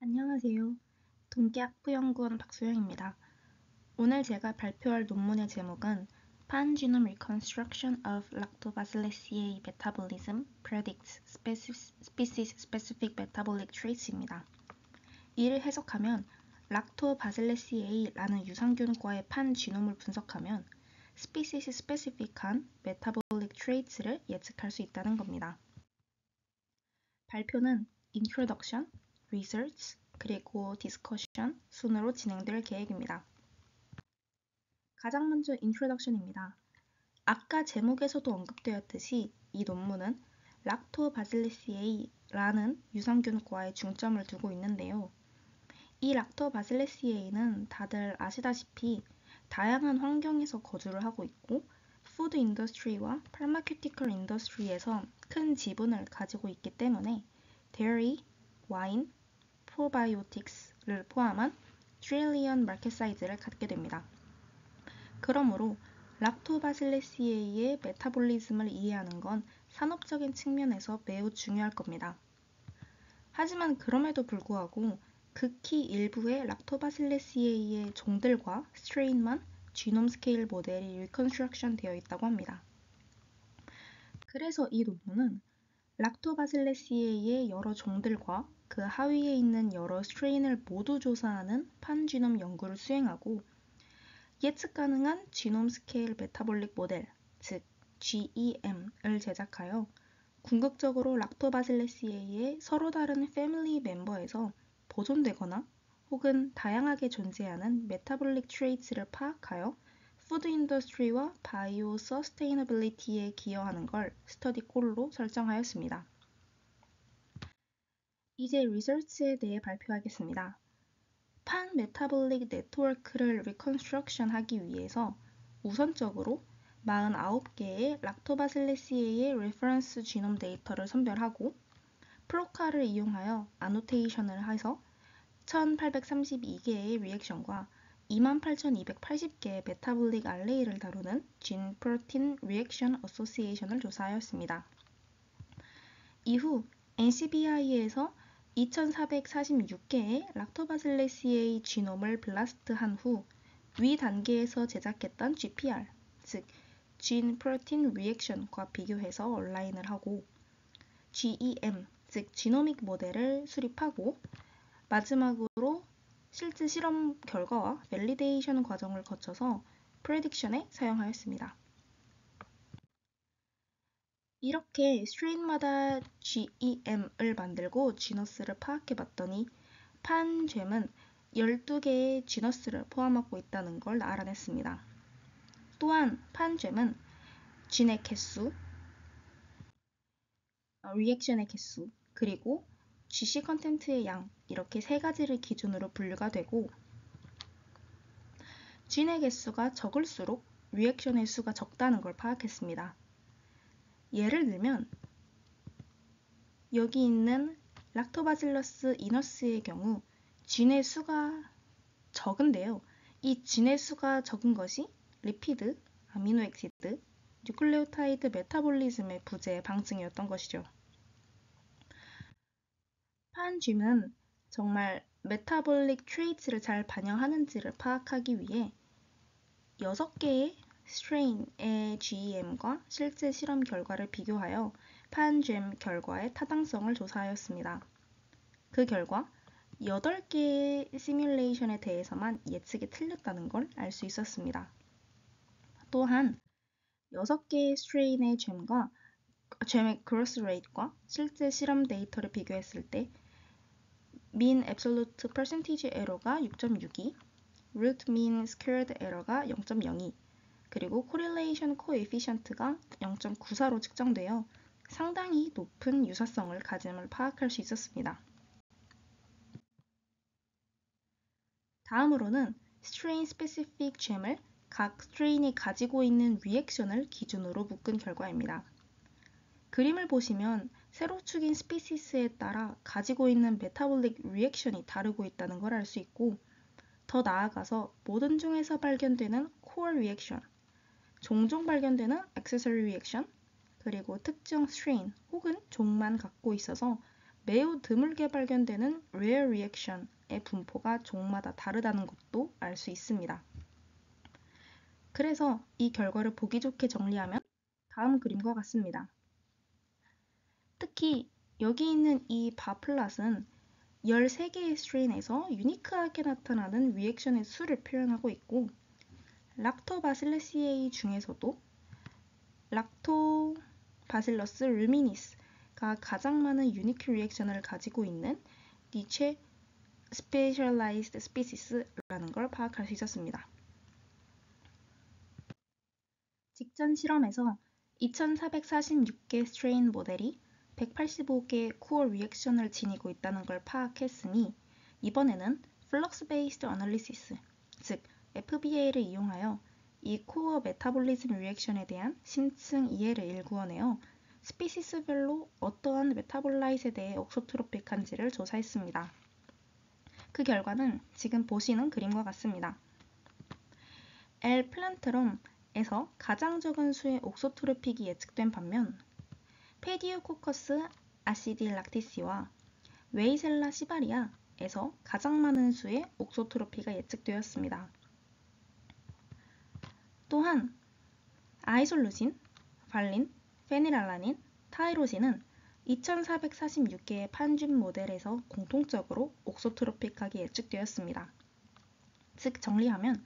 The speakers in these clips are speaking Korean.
안녕하세요. 동계학부연구원 박소영입니다. 오늘 제가 발표할 논문의 제목은 Pan-genome reconstruction of Lactobacillus metabolism predicts species-specific metabolic traits입니다. 이를 해석하면 락토바실레시에이라는 유산균과의 판 지놈을 분석하면 species-specific한 metabolic traits를 예측할 수 있다는 겁니다. 발표는 Introduction, Research, 그리고 Discussion 순으로 진행될 계획입니다. 가장 먼저 Introduction입니다. 아까 제목에서도 언급되었듯이 이 논문은 락토바실리시에이라는 유산균과에 중점을 두고 있는데요. 이 락토바실리시에이는 다들 아시다시피 다양한 환경에서 거주를 하고 있고 푸드 인더스트리와 파마큐티컬 인더스트리에서 큰 지분을 가지고 있기 때문에 데어리, 와인, 프로바이오틱스를 포함한 트릴리언 마켓 사이즈를 갖게 됩니다. 그러므로 락토바실리시에이의 메타볼리즘을 이해하는 건 산업적인 측면에서 매우 중요할 겁니다. 하지만 그럼에도 불구하고 극히 일부의 락토바실리시에이의 종들과 스트레인만 지놈 스케일 모델이 리컨스트럭션 되어 있다고 합니다. 그래서 이 논문은 락토바실리시에이의 여러 종들과 그 하위에 있는 여러 스트레인을 모두 조사하는 판지놈 연구를 수행하고 예측 가능한 지놈 스케일 메타볼릭 모델, 즉 GEM을 제작하여 궁극적으로 락토바실리시에이의 서로 다른 패밀리 멤버에서 보존되거나 혹은 다양하게 존재하는 메타볼릭 트레이츠를 파악하여 푸드 인더스트리와 바이오 서스테이너빌리티에 기여하는 걸 스터디 골로 설정하였습니다. 이제 리서치에 대해 발표하겠습니다. 판 메타볼릭 네트워크를 리컨스트럭션 하기 위해서 우선적으로 49개의 락토바실리시에의 레퍼런스 지놈 데이터를 선별하고 프로카를 이용하여 아노테이션을 해서 1832개의 리액션과 28,280개의 메타볼릭 알레이를 다루는 진 프로틴 리액션 어소시에이션을 조사하였습니다. 이후 NCBI에서 2,446개의 락토바실리시에이 지놈을 블라스트한 후 위 단계에서 제작했던 GPR, 즉 진 프로틴 리액션과 비교해서 얼라인을 하고 GEM, 즉 지노믹 모델을 수립하고 마지막으로 실제 실험 결과와 밸리데이션 과정을 거쳐서 프레딕션에 사용하였습니다. 이렇게 스트레인마다 GEM을 만들고 지너스를 파악해봤더니 판잼은 12개의 지너스를 포함하고 있다는 걸 알아냈습니다. 또한 판잼은 진의 개수, 리액션의 개수, 그리고 GC 컨텐트의 양 이렇게 세 가지를 기준으로 분류가 되고 진의 개수가 적을수록 리액션의 수가 적다는 걸 파악했습니다. 예를 들면 여기 있는 락토바실러스 이너스의 경우 진의 수가 적은데요. 이 진의 수가 적은 것이 리피드, 아미노액시드, 뉴클레오타이드 메타볼리즘의 부재의 방증이었던 것이죠. 판쥐는 정말 메타볼릭 트레이츠를 잘 반영하는지를 파악하기 위해 6개의 스트레인의 GEM과 실제 실험 결과를 비교하여 판잼 결과의 타당성을 조사하였습니다. 그 결과 8개의 시뮬레이션에 대해서만 예측이 틀렸다는 걸 알 수 있었습니다. 또한 6개의 스트레인의 잼의 그로스 레이트과 실제 실험 데이터를 비교했을 때 mean absolute percentage error가 6.62, root mean squared error가 0.02, 그리고 correlation coefficient가 0.94로 측정되어 상당히 높은 유사성을 가짐을 파악할 수 있었습니다. 다음으로는 strain specific gem을 각 스트레인이 가지고 있는 리액션을 기준으로 묶은 결과입니다. 그림을 보시면 새로 축인 스피시스에 따라 가지고 있는 메타볼릭 리액션이 다르고 있다는 걸 알 수 있고 더 나아가서 모든 중에서 발견되는 코어 리액션, 종종 발견되는 액세서리 리액션, 그리고 특정 스트레인 혹은 종만 갖고 있어서 매우 드물게 발견되는 rare reaction의 분포가 종마다 다르다는 것도 알 수 있습니다. 그래서 이 결과를 보기 좋게 정리하면 다음 그림과 같습니다. 특히 여기 있는 이 바플랏은 13개의 스트레인에서 유니크하게 나타나는 리액션의 수를 표현하고 있고 락토바실레시에이 중에서도 락토바실러스 루미니스가 가장 많은 유니크 리액션을 가지고 있는 니체 스페셜라이즈드 스피시스라는 걸 파악할 수 있었습니다. 직전 실험에서 2446개 스트레인 모델이 185개의 코어 리액션을 지니고 있다는 걸 파악했으니 이번에는 플럭스 베이스드 어널리시스, 즉 FBA를 이용하여 이 코어 메타볼리즘 리액션에 대한 심층 이해를 일구어내어 스피시스별로 어떠한 메타볼라이트에 대해 옥소트로픽한지를 조사했습니다. 그 결과는 지금 보시는 그림과 같습니다. L 플란트럼에서 가장 적은 수의 옥소트로픽이 예측된 반면 페디오코커스 아시딜락티시와 웨이셀라 시바리아에서 가장 많은 수의 옥소트로피가 예측되었습니다. 또한 아이솔루신, 발린, 페닐알라닌, 타이로신은 2446개의 판줌 모델에서 공통적으로 옥소트로픽하게 예측되었습니다. 즉 정리하면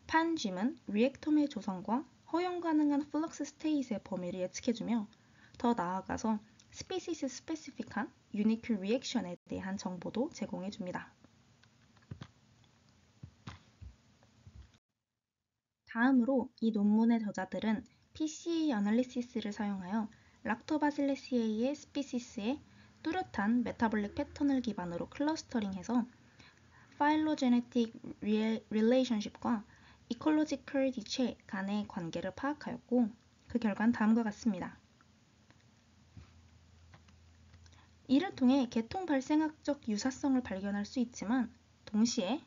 판줌은 리액텀의 조성과 허용 가능한 플럭스 스테이트의 범위를 예측해주며 더 나아가서 스피시스 스페시픽한 유니크 리액션에 대한 정보도 제공해줍니다. 다음으로 이 논문의 저자들은 PCA 어널리시스를 사용하여 락토바실레시에이의 스피시스의 뚜렷한 메타볼릭 패턴을 기반으로 클러스터링해서 파일로제네틱 릴레이션십과 이콜로지컬 디체 간의 관계를 파악하였고 그 결과는 다음과 같습니다. 이를 통해 계통 발생학적 유사성을 발견할 수 있지만 동시에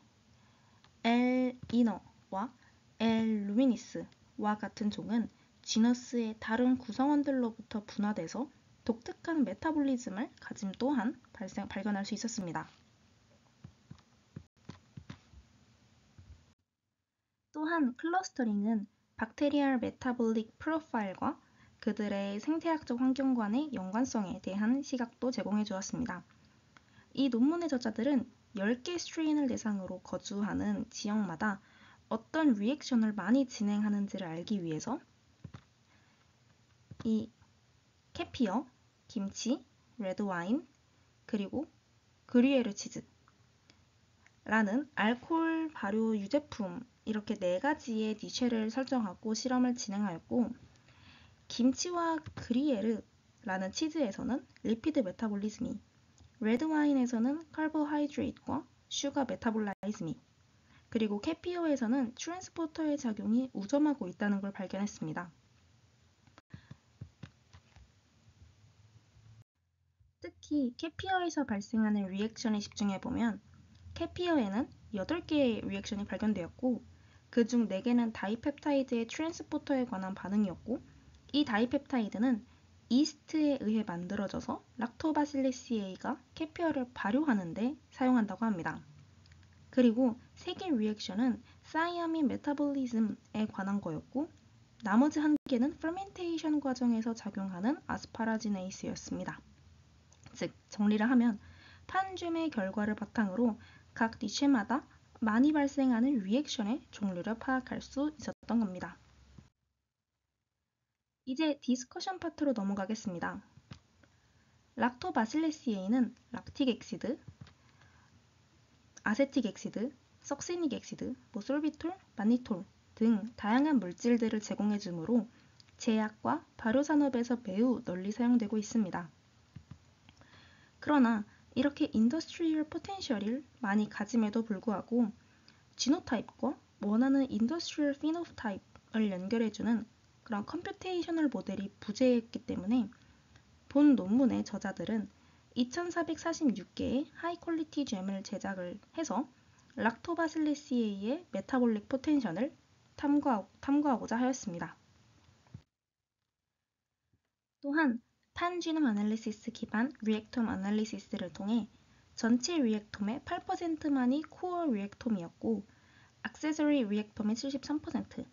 L 이너와 L 루미니스와 같은 종은 지너스의 다른 구성원들로부터 분화돼서 독특한 메타볼리즘을 가짐 또한 발견할 수 있었습니다. 또한 클러스터링은 박테리얼 메타볼릭 프로파일과 그들의 생태학적 환경과의 연관성에 대한 시각도 제공해 주었습니다. 이 논문의 저자들은 10개 스트레인을 대상으로 거주하는 지역마다 어떤 리액션을 많이 진행하는지를 알기 위해서 이 캐피어, 김치, 레드와인, 그리고 그리에르 치즈라는 알코올 발효 유제품 이렇게 4가지의 니체를 설정하고 실험을 진행하였고 김치와 그리에르라는 치즈에서는 리피드 메타볼리즘이 레드와인에서는 카보하이드레이트와 슈가 메타볼라이즘이 그리고 캐피어에서는 트랜스포터의 작용이 우점하고 있다는 걸 발견했습니다. 특히 캐피어에서 발생하는 리액션에 집중해보면 캐피어에는 8개의 리액션이 발견되었고 그중 4개는 다이펩타이드의 트랜스포터에 관한 반응이었고 이 다이펩타이드는 이스트에 의해 만들어져서 락토바실레시에이가 캐피어를 발효하는 데 사용한다고 합니다. 그리고 3개 리액션은 사이아민 메타볼리즘에 관한 거였고 나머지 1개는 퍼멘테이션 과정에서 작용하는 아스파라지네이스였습니다. 즉 정리를 하면 판줌의 결과를 바탕으로 각 니체마다 많이 발생하는 리액션의 종류를 파악할 수 있었던 겁니다. 이제 디스커션 파트로 넘어가겠습니다. 락토바실레시에이는 락틱 엑시드, 아세틱 엑시드, 석시닉 엑시드, 솔비톨, 마니톨 등 다양한 물질들을 제공해 주므로 제약과 발효산업에서 매우 널리 사용되고 있습니다. 그러나 이렇게 인더스트리얼 포텐셜을 많이 가짐에도 불구하고 지노타입과 원하는 인더스트리얼 피노타입을 연결해주는 그런 컴퓨테이셔널 모델이 부재했기 때문에 본 논문의 저자들은 2446개의 하이 퀄리티 잼을 제작을 해서 락토바실레시에이의 메타볼릭 포텐셜을 탐구하고자 하였습니다. 또한 판지놈 아날리시스 기반 리액톰 아날리시스를 통해 전체 리액톰의 8%만이 코어 리액톰이었고 액세서리 리액톰의 73%,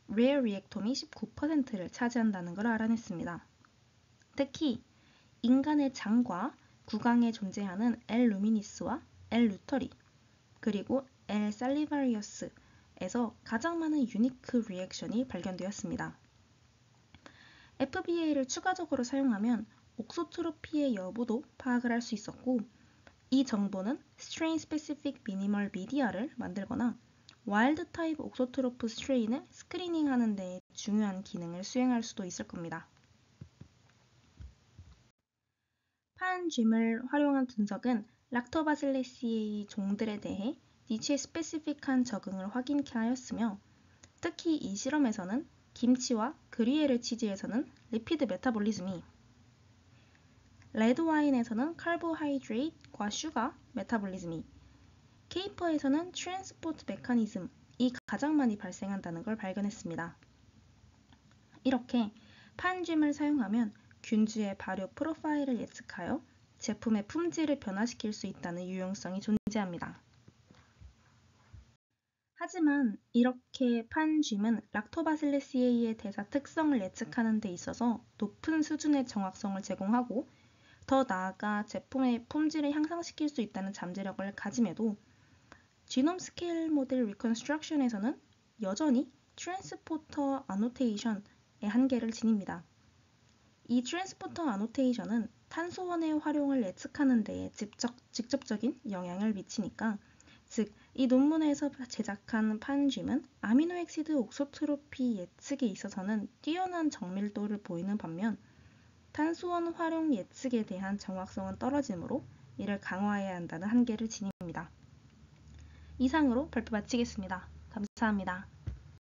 레어 리액톰이 19%를 차지한다는 걸 알아냈습니다. 특히 인간의 장과 구강에 존재하는 L 루미니스와 L 루터리, 그리고 L 살리바리어스에서 가장 많은 유니크 리액션이 발견되었습니다. FBA를 추가적으로 사용하면 옥소트로피의 여부도 파악을 할 수 있었고 이 정보는 스트레인 스페시픽 미니멀 미디어를 만들거나 와일드 타입 옥소트로프 스트레인을 스크리닝하는 데 중요한 기능을 수행할 수도 있을 겁니다. 판줌을 활용한 분석은 락토바실레시의 종들에 대해 니체의 스페시픽한 적응을 확인케 하였으며 특히 이 실험에서는 김치와 그리에르 치즈에서는 리피드 메타볼리즘이, 레드 와인에서는 카보하이드레이트과 슈가 메타볼리즘이, 케이퍼에서는 트랜스포트 메커니즘이 가장 많이 발생한다는 걸 발견했습니다. 이렇게 판줌을 사용하면 균주의 발효 프로파일을 예측하여 제품의 품질을 변화시킬 수 있다는 유용성이 존재합니다. 하지만 이렇게 판줌은 락토바실레시에이의 대사 특성을 예측하는 데 있어서 높은 수준의 정확성을 제공하고 더 나아가 제품의 품질을 향상시킬 수 있다는 잠재력을 가짐에도 지놈 스케일 모델 리컨스트럭션에서는 여전히 트랜스포터 아노테이션의 한계를 지닙니다. 이 트랜스포터 아노테이션은 탄소원의 활용을 예측하는 데에 직접적인 영향을 미치니까 즉, 이 논문에서 제작한 판줌은 아미노액시드 옥소트로피 예측에 있어서는 뛰어난 정밀도를 보이는 반면 탄소원 활용 예측에 대한 정확성은 떨어지므로 이를 강화해야 한다는 한계를 지닙니다. 이상으로 발표 마치겠습니다. 감사합니다.